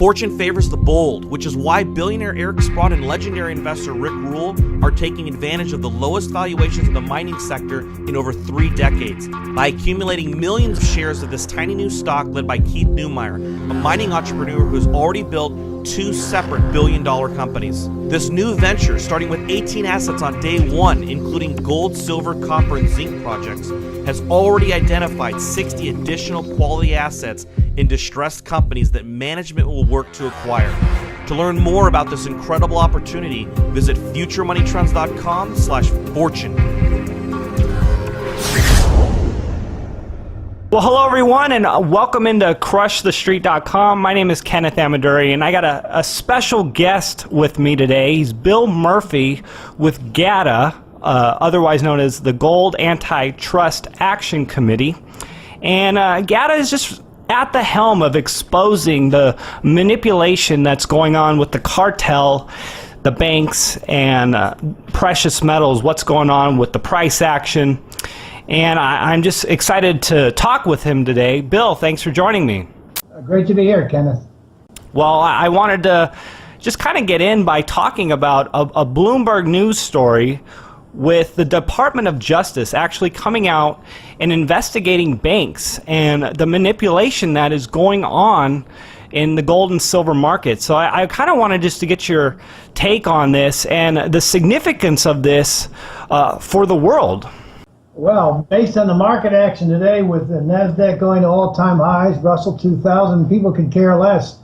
Fortune favors the bold, which is why billionaire Eric Sprott and legendary investor Rick Rule are taking advantage of the lowest valuations of the mining sector in over 3 decades by accumulating millions of shares of this tiny new stock led by Keith Neumeyer, a mining entrepreneur who's already built 2 separate billion-dollar companies. This new venture, starting with 18 assets on day 1, including gold, silver, copper, and zinc projects, has already identified 60 additional quality assets in distressed companies that management will work to acquire. To learn more about this incredible opportunity, visit futuremoneytrends.com/fortune. Well, hello everyone, and welcome into crushthestreet.com. My name is Kenneth Amaduri, and I got a special guest with me today. He's Bill Murphy with GATA, otherwise known as the Gold Antitrust Action Committee. And GATA is just at the helm of exposing the manipulation that's going on with the cartel, the banks, and precious metals, what's going on with the price action. And I'm just excited to talk with him today. Bill, thanks for joining me. Great to be here, Kenneth. Well, I wanted to just kind of get in by talking about a Bloomberg News story with the Department of Justice actually coming out and investigating banks and the manipulation that is going on in the gold and silver market. So I kind of wanted just to get your take on this and the significance of this for the world. Well, based on the market action today with the NASDAQ going to all-time highs, Russell 2000, people could care less.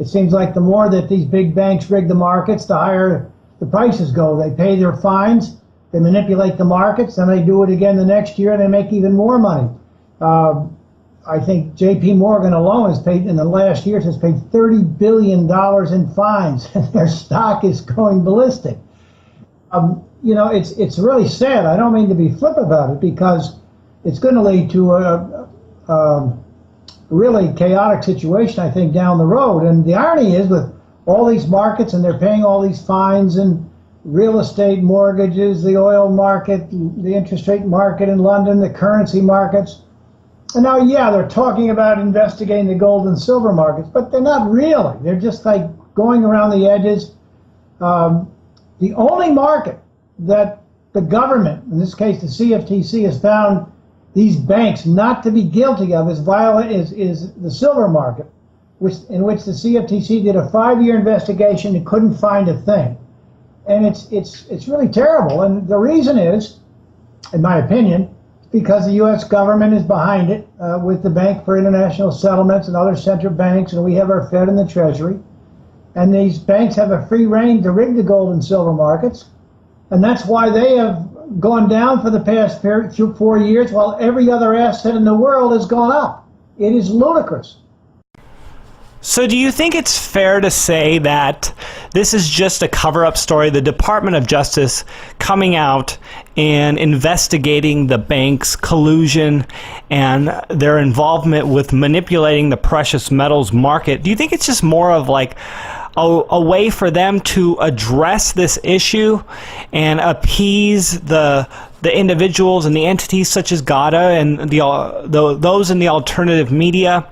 It seems like the more that these big banks rig the markets, the higher the prices go. They pay their fines, they manipulate the markets, then they do it again the next year and they make even more money. I think JP Morgan alone has paid, in the last year, has paid $30 billion in fines, and their stock is going ballistic. You know, it's really sad. I don't mean to be flip about it, because it's going to lead to a really chaotic situation, I think, down the road. And the irony is, with all these markets, and they're paying all these fines, and real estate, mortgages, the oil market, the interest rate market in London, the currency markets. And now, yeah, they're talking about investigating the gold and silver markets, but they're not really. They're just like going around the edges. The only market that the government, in this case the CFTC, has found these banks not to be guilty of is the silver market, in which the CFTC did a 5-year investigation and couldn't find a thing. And it's really terrible. And the reason is, in my opinion, because the U.S. government is behind it with the Bank for International Settlements and other central banks, and we have our Fed and the Treasury. And these banks have a free rein to rig the gold and silver markets. And that's why they have gone down for the past 4 years, while every other asset in the world has gone up. It is ludicrous. So do you think it's fair to say that this is just a cover-up story, the Department of Justice coming out and investigating the bank's collusion and their involvement with manipulating the precious metals market? Do you think it's just more of like a way for them to address this issue and appease the individuals and the entities such as GATA and those in the alternative media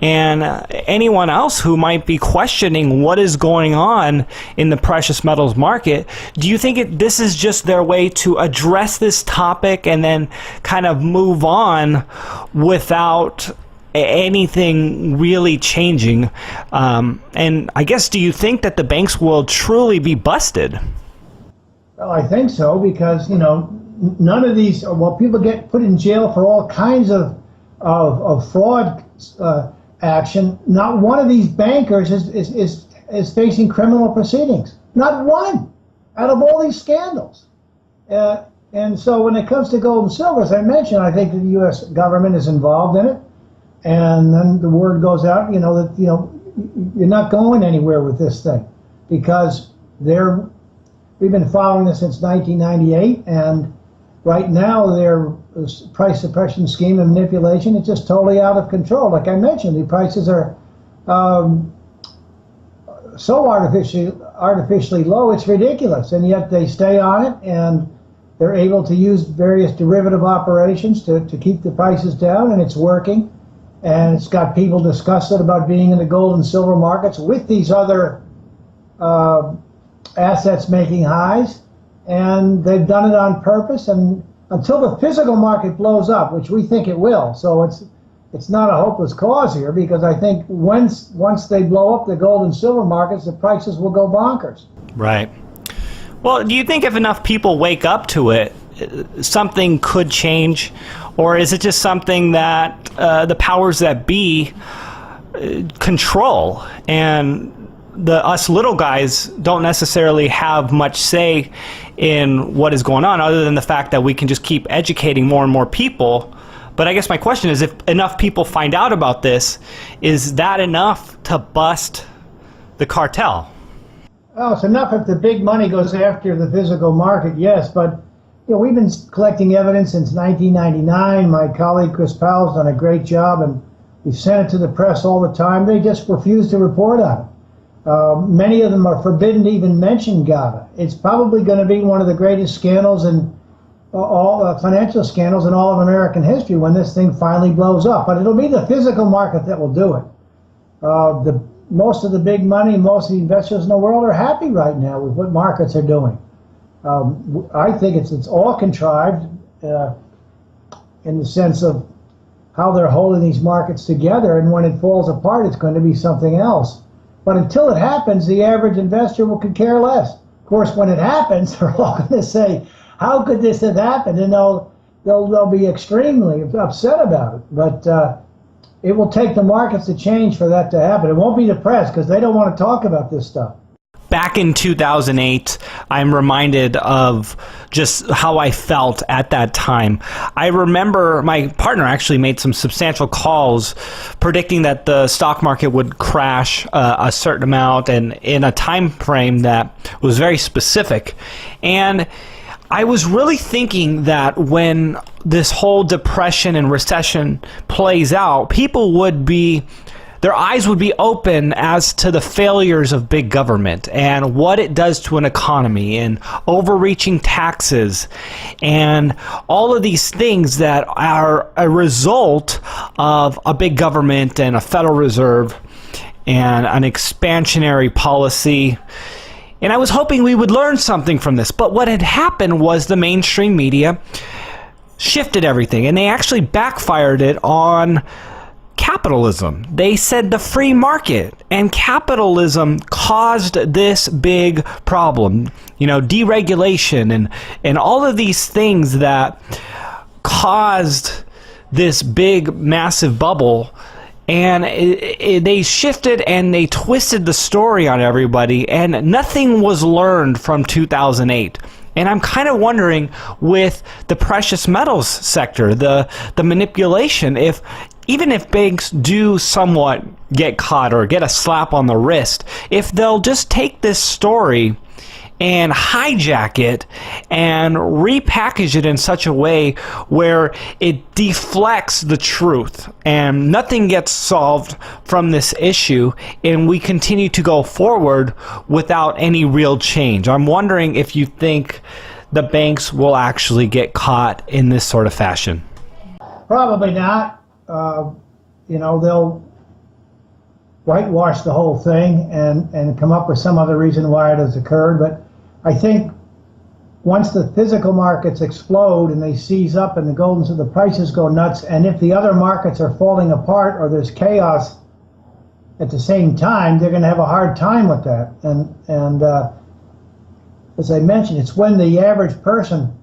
and anyone else who might be questioning what is going on in the precious metals market? Do you think this is just their way to address this topic and then kind of move on without anything really changing? And I guess, do you think that the banks will truly be busted? Well, I think so, because, you know, none of these, well, people get put in jail for all kinds of fraud action. Not one of these bankers is facing criminal proceedings. Not one, out of all these scandals. And so when it comes to gold and silver, as I mentioned, I think the U.S. government is involved in it. And then the word goes out, you know, that, you know, you're not going anywhere with this thing, because we've been following this since 1998, and right now their price suppression scheme and manipulation is just totally out of control. Like I mentioned, the prices are so artificially low, it's ridiculous, and yet they stay on it, and they're able to use various derivative operations to keep the prices down, and it's working. and it's got people disgusted about being in the gold and silver markets with these other assets making highs, and they've done it on purpose. And until the physical market blows up, which we think it will, so it's not a hopeless cause here, because I think once they blow up the gold and silver markets, the prices will go bonkers. Right. Well, do you think if enough people wake up to it, something could change? Or is it just something that the powers that be control, and us little guys don't necessarily have much say in what is going on, other than the fact that we can just keep educating more and more people? But I guess my question is, if enough people find out about this, is that enough to bust the cartel? Well, it's enough if the big money goes after the physical market, yes. But we've been collecting evidence since 1999. My colleague Chris Powell's done a great job, and we've sent it to the press all the time. They just refuse to report on it. Many of them are forbidden to even mention GATA. It's probably going to be one of the greatest scandals and all financial scandals in all of American history when this thing finally blows up. But it'll be the physical market that will do it. Most of the big money, most of the investors in the world are happy right now with what markets are doing. I think it's all contrived in the sense of how they're holding these markets together, and when it falls apart, it's going to be something else. But until it happens, the average investor could care less. Of course, when it happens, they're all going to say, how could this have happened? And they'll be extremely upset about it. But it will take the markets to change for that to happen. It won't be the press, because they don't want to talk about this stuff. Back in 2008, I'm reminded of just how I felt at that time. I remember my partner actually made some substantial calls predicting that the stock market would crash a certain amount, and in a time frame that was very specific. And I was really thinking that when this whole depression and recession plays out, their eyes would be open as to the failures of big government and what it does to an economy, and overreaching taxes, and all of these things that are a result of a big government and a Federal Reserve and an expansionary policy. And I was hoping we would learn something from this. But what had happened was the mainstream media shifted everything, and they actually backfired it on capitalism. They said the free market and capitalism caused this big problem. Deregulation and all of these things that caused this big, massive bubble. And they shifted and they twisted the story on everybody, and nothing was learned from 2008. And I'm kind of wondering, with the precious metals sector, the manipulation, even if banks do somewhat get caught or get a slap on the wrist, if they'll just take this story and hijack it and repackage it in such a way where it deflects the truth and nothing gets solved from this issue, and we continue to go forward without any real change. I'm wondering if you think the banks will actually get caught in this sort of fashion. Probably not. They'll whitewash the whole thing and come up with some other reason why it has occurred. But I think once the physical markets explode and they seize up and the gold and silver, the prices go nuts, and if the other markets are falling apart or there's chaos at the same time, they're going to have a hard time with that. And as I mentioned, it's when the average person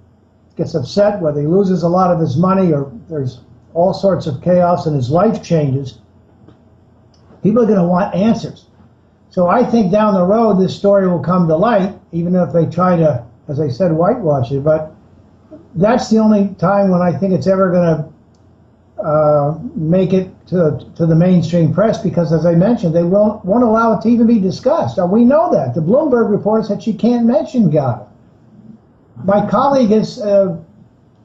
gets upset, whether he loses a lot of his money or there's all sorts of chaos and his life changes, people are going to want answers. So I think down the road this story will come to light, even if they try to, as I said, whitewash it. But that's the only time when I think it's ever going to make it to the mainstream press, because, as I mentioned, they won't allow it to even be discussed. We know that. The Bloomberg report said she can't mention GATA. My colleague has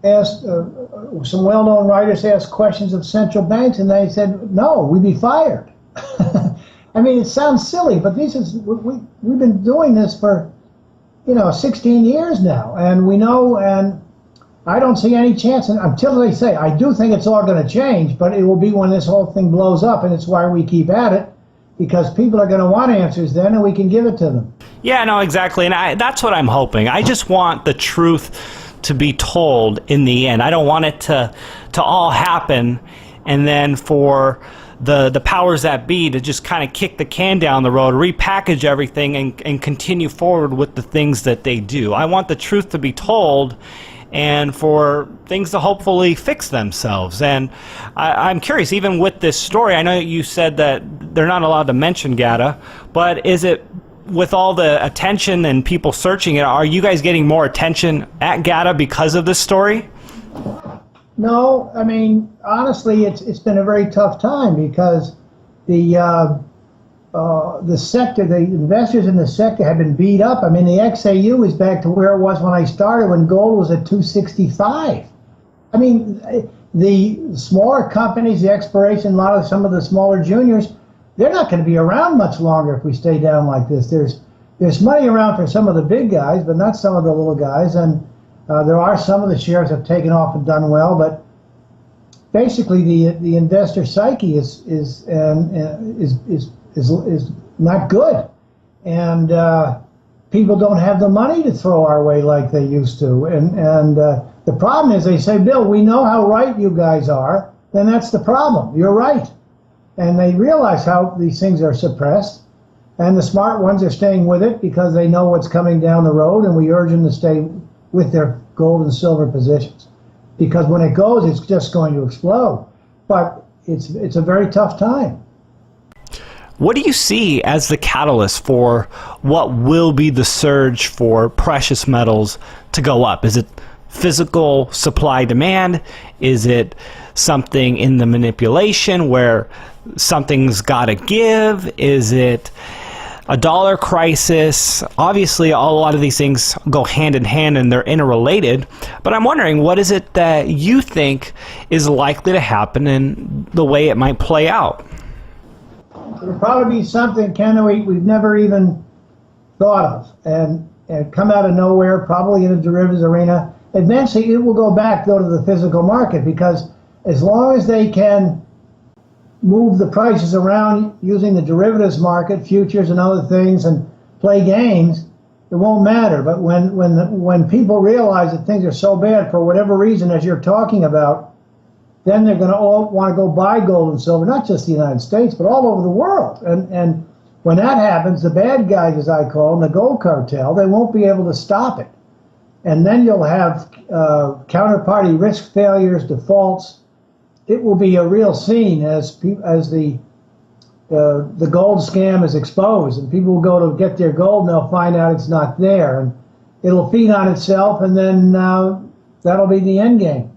asked, some well-known writers asked questions of central banks, and they said, no, we'd be fired. I mean, it sounds silly, but we've been doing this for, 16 years now, and we know, and I don't see any chance until they say. I do think it's all going to change, but it will be when this whole thing blows up, and it's why we keep at it, because people are going to want answers then, and we can give it to them. Yeah, no, exactly, and that's what I'm hoping. I just want the truth to be told in the end. I don't want it to all happen, and then for the powers that be to just kind of kick the can down the road, repackage everything, and continue forward with the things that they do. I want the truth to be told, and for things to hopefully fix themselves. And I'm curious, even with this story, I know you said that they're not allowed to mention GATA, but is it, with all the attention and people searching it, are you guys getting more attention at GATA because of this story? No, I mean, honestly, it's been a very tough time because the sector, the investors in the sector have been beat up. I mean, the XAU is back to where it was when I started, when gold was at 265. I mean, the smaller companies, the exploration, some of the smaller juniors, they're not going to be around much longer if we stay down like this. There's money around for some of the big guys, but not some of the little guys. And there are some of the shares have taken off and done well, but basically the investor psyche is not good, and people don't have the money to throw our way like they used to. And the problem is, they say, Bill, we know how right you guys are. Then that's the problem. You're right. And they realize how these things are suppressed, and the smart ones are staying with it because they know what's coming down the road, and we urge them to stay with their gold and silver positions, because when it goes, it's just going to explode. But it's a very tough time. What do you see as the catalyst for what will be the surge for precious metals to go up? Is it physical supply demand? Is it something in the manipulation where something's got to give? Is it a dollar crisis? Obviously, a lot of these things go hand in hand and they're interrelated, but I'm wondering, what is it that you think is likely to happen and the way it might play out? It'll probably be something, Ken, we've never even thought of, and come out of nowhere, probably in the derivatives arena. Eventually, it will go to the physical market, because as long as they can move the prices around using the derivatives market, futures and other things, and play games, it won't matter. But when people realize that things are so bad for whatever reason, as you're talking about, then they're going to all want to go buy gold and silver, not just the United States, but all over the world. And when that happens, the bad guys, as I call them, the gold cartel, they won't be able to stop it. And then you'll have counterparty risk failures, defaults. It will be a real scene as the gold scam is exposed, and people will go to get their gold and they'll find out it's not there, and it'll feed on itself, and then that'll be the end game.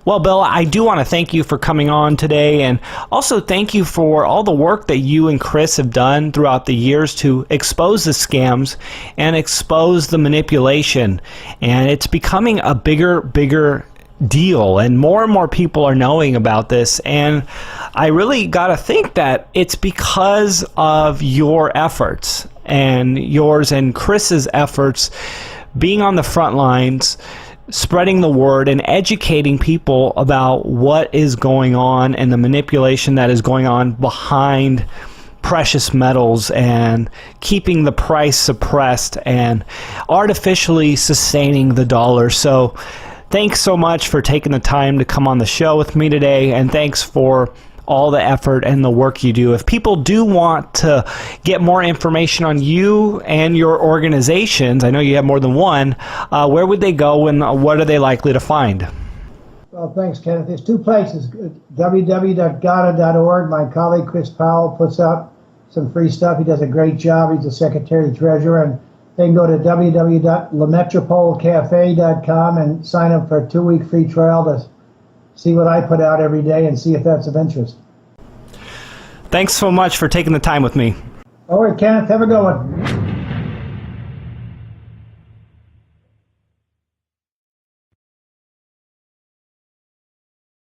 Well, Bill, I do want to thank you for coming on today, and also thank you for all the work that you and Chris have done throughout the years to expose the scams and expose the manipulation. And it's becoming a bigger deal, and more people are knowing about this. And I really got to think that it's because of your efforts, and yours and Chris's efforts, being on the front lines, spreading the word and educating people about what is going on and the manipulation that is going on behind precious metals, and keeping the price suppressed and artificially sustaining the dollar. So thanks so much for taking the time to come on the show with me today, and thanks for all the effort and the work you do. If people do want to get more information on you and your organizations, I know you have more than one, where would they go, and what are they likely to find? Well, thanks, Kenneth. There's two places. www.gata.org. My colleague Chris Powell puts out some free stuff. He does a great job. He's the Secretary-Treasurer. And they can go to www.lametropolecafe.com and sign up for a 2-week free trial to see what I put out every day and see if that's of interest. Thanks so much for taking the time with me. All right, Kenneth. Have a good one.